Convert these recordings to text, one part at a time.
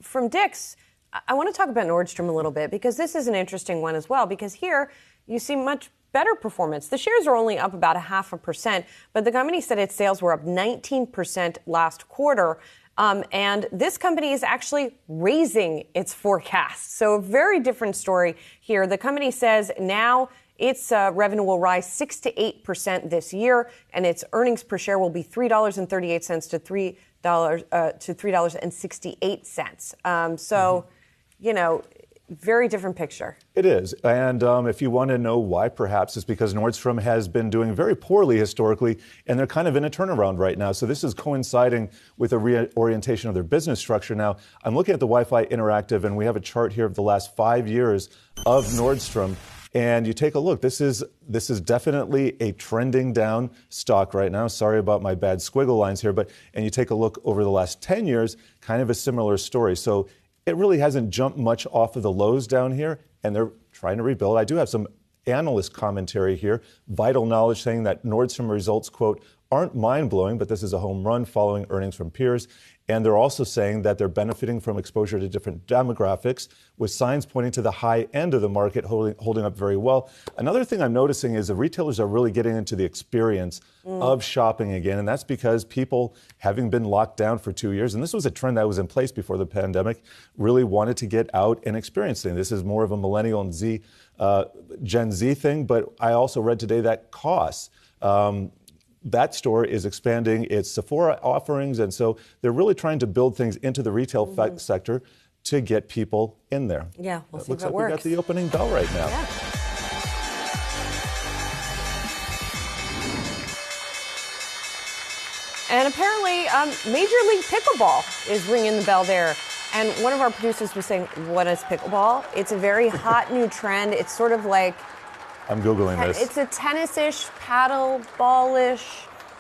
from Dick's, I want to talk about Nordstrom a little bit because this is an interesting one as well, because here you see much better performance. The shares are only up about 0.5%, but the company said its sales were up 19% last quarter. And this company is actually raising its forecast. So a very different story here. The company says now its revenue will rise 6 to 8% this year, and its earnings per share will be $3.38 to $3.68. You know, very different picture. It is. And if you want to know why, perhaps it's because Nordstrom has been doing very poorly historically, and they're kind of in a turnaround right now. So this is coinciding with a reorientation of their business structure. Now, I'm looking at the Wi-Fi Interactive, and we have a chart here of the last 5 years of Nordstrom. And you take a look. This is definitely a trending down stock right now. Sorry about my bad squiggle lines here, and you take a look over the last 10 years, kind of a similar story. So it really hasn't jumped much off of the lows down here, and they're trying to rebuild. I do have some analyst commentary here. Vital Knowledge saying that Nordstrom results, quote, aren't mind-blowing, but this is a home run following earnings from peers. And they're also saying that they're benefiting from exposure to different demographics, with signs pointing to the high end of the market holding up very well. Another thing I'm noticing is the retailers are really getting into the experience of shopping again, and that's because people, having been locked down for 2 years, and this was a trend that was in place before the pandemic, really wanted to get out and experience things. This is more of a millennial and Gen Z thing, but I also read today that costs. That store is expanding its Sephora offerings, and so they're really trying to build things into the retail sector to get people in there. Yeah, we'll see if looks it like works. We got the opening bell right now. Yeah. And apparently, Major League Pickleball is ringing the bell there. And one of our producers was saying, what is pickleball? It's a very hot new trend. It's sort of like... I'm Googling this. It's a tennis-ish, paddle-ball-ish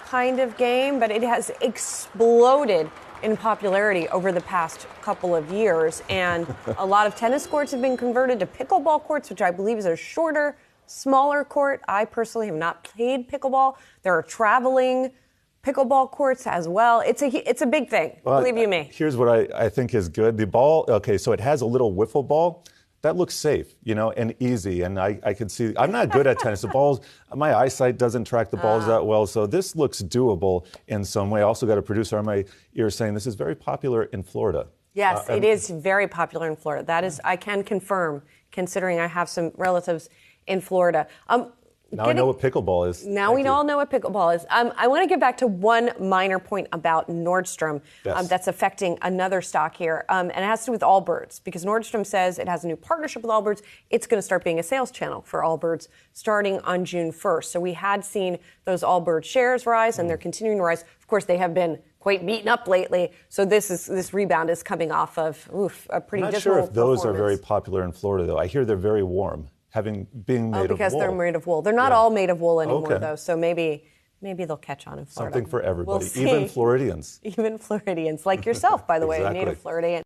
kind of game, but it has exploded in popularity over the past couple of years. And a lot of tennis courts have been converted to pickleball courts, which I believe is a shorter, smaller court. I personally have not played pickleball. There are traveling pickleball courts as well. It's a big thing, believe you me. Here's what I think is good. The ball, okay, so it has a little wiffle ball. That looks safe, and easy. And I can see, I'm not good at tennis. The balls, my eyesight doesn't track the balls that well. So this looks doable in some way. I also got a producer on my ear saying this is very popular in Florida. Yes, it is very popular in Florida. That is, I can confirm, considering I have some relatives in Florida. Now I know what pickleball is. Now we all know what pickleball is. I want to get back to one minor point about Nordstrom that's affecting another stock here, and it has to do with Allbirds, because Nordstrom says it has a new partnership with Allbirds. It's going to start being a sales channel for Allbirds starting on June 1st. So we had seen those Allbirds shares rise, and they're continuing to rise. Of course, they have been quite beaten up lately, so this rebound is coming off of a pretty I'm not dismal sure if those are performance. very popular in Florida, though. I hear they're very warm. Being made of wool. Because they're made of wool. They're not all made of wool anymore, though, so maybe they'll catch on in Florida. Something for everybody, We'll see. even Floridians. Even Floridians, like yourself, by the way, a Exactly. native Floridian.